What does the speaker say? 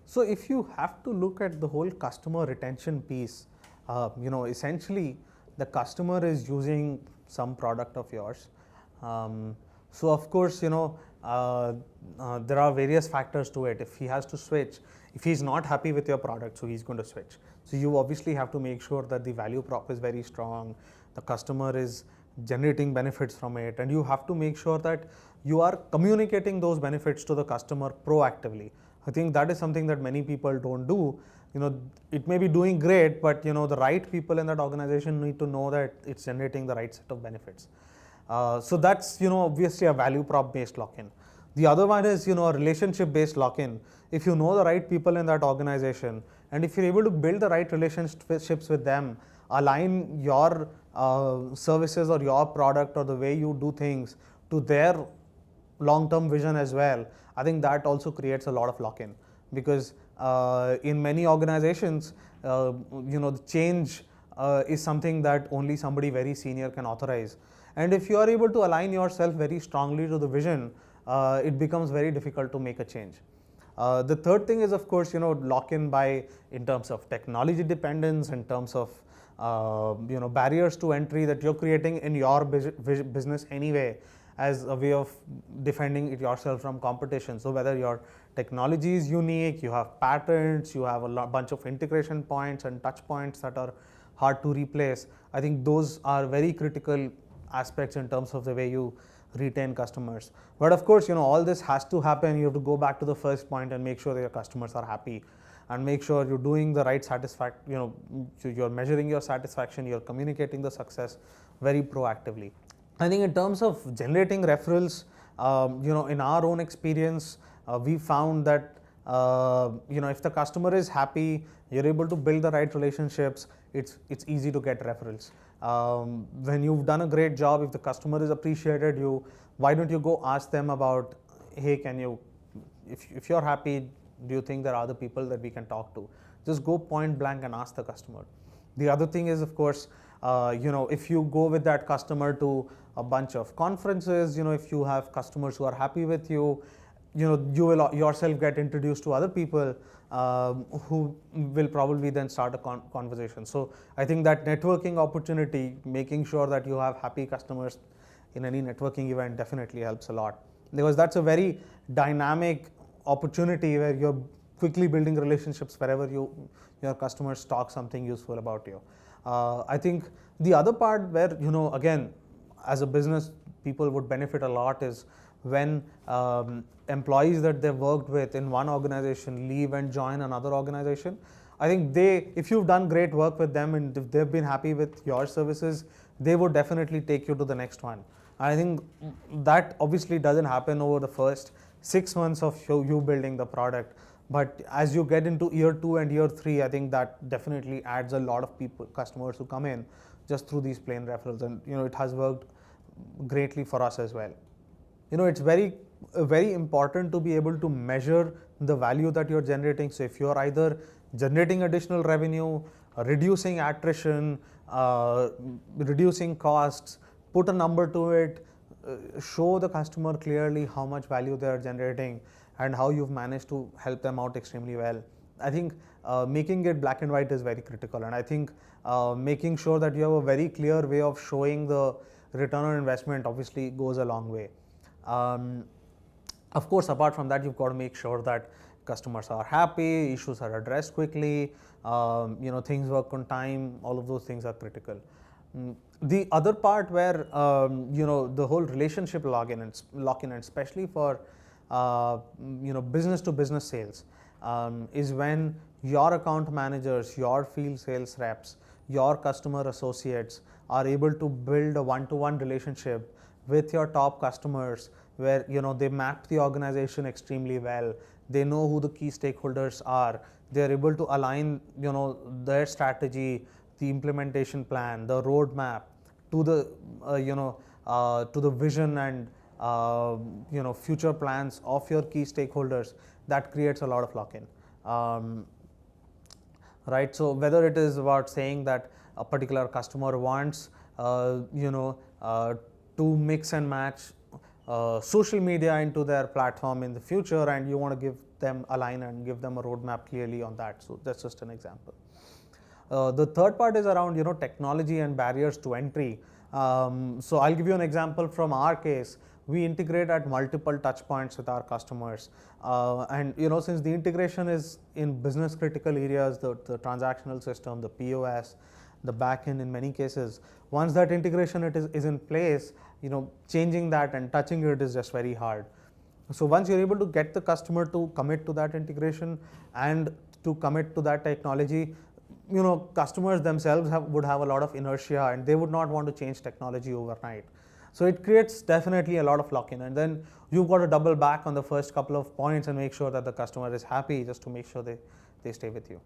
So if you have to look at the whole customer retention piece, essentially the customer is using some product of yours. So of course, there are various factors to it. If he has to switch, if he's not happy with your product, so he's going to switch. So you obviously have to make sure that the value prop is very strong, the customer is generating benefits from it, and you have to make sure that you are communicating those benefits to the customer proactively. I think that is something that many people don't do. It may be doing great, but the right people in that organization need to know that it's generating the right set of benefits. So that's obviously a value prop based lock-in. The other one is a relationship based lock-in. If you know the right people in that organization, and if you're able to build the right relationships with them, align your services or your product or the way you do things to their long-term vision as well, I think that also creates a lot of lock-in, because in many organizations, the change is something that only somebody very senior can authorize. And if you are able to align yourself very strongly to the vision, it becomes very difficult to make a change. The third thing is, of course, lock-in in terms of technology dependence, in terms of barriers to entry that you're creating in your business anyway, as a way of defending it yourself from competition. So whether your technology is unique, you have patents, you have a bunch of integration points and touch points that are hard to replace, I think those are very critical aspects in terms of the way you retain customers. But of course, all this has to happen. You have to go back to the first point and make sure that your customers are happy, and make sure you're doing the right you're measuring your satisfaction, you're communicating the success very proactively. I think in terms of generating referrals, in our own experience, we found that if the customer is happy, you're able to build the right relationships, it's easy to get referrals. When you've done a great job, if the customer has appreciated you, why don't you go ask them about, hey, if you're happy, do you think there are other people that we can talk to? Just go point blank and ask the customer. The other thing is, of course, if you go with that customer to a bunch of conferences, if you have customers who are happy with you, you will yourself get introduced to other people who will probably then start a conversation. So I think that networking opportunity, making sure that you have happy customers in any networking event, definitely helps a lot, because that's a very dynamic opportunity where you're quickly building relationships wherever your customers talk something useful about you. I think the other part where, again, as a business, people would benefit a lot is when employees that they've worked with in one organization leave and join another organization. I think if you've done great work with them and if they've been happy with your services, they would definitely take you to the next one. I think that obviously doesn't happen over the first 6 months of you building the product. But as you get into year 2 and year 3, I think that definitely adds a lot of customers who come in just through these plain referrals. And it has worked greatly for us as well. It's very important to be able to measure the value that you're generating. So if you're either generating additional revenue, reducing attrition, reducing costs, put a number to it, show the customer clearly how much value they are generating and how you've managed to help them out extremely well. I think making it black and white is very critical, and I think making sure that you have a very clear way of showing the return on investment obviously goes a long way. Of course, apart from that, you've got to make sure that customers are happy, issues are addressed quickly, things work on time. All of those things are critical. The other part where the whole relationship lock-in, and especially for business to business sales, is when your account managers, your field sales reps, your customer associates are able to build a one-to-one relationship with your top customers, where they map the organization extremely well, they know who the key stakeholders are, they're able to align their strategy, the implementation plan, the roadmap to the to the vision and future plans of your key stakeholders. That creates a lot of lock-in, right? So whether it is about saying that a particular customer wants to mix and match social media into their platform in the future, and you want to give them align and give them a roadmap clearly on that. So that's just an example. The third part is around technology and barriers to entry. So I'll give you an example from our case. We integrate at multiple touch points with our customers, and since the integration is in business critical areas, the transactional system, the POS, the backend in many cases, once that integration is in place, changing that and touching it is just very hard. So once you're able to get the customer to commit to that integration and to commit to that technology, customers themselves would have a lot of inertia and they would not want to change technology overnight. So it creates definitely a lot of lock-in, and then you've got to double back on the first couple of points and make sure that the customer is happy, just to make sure they stay with you.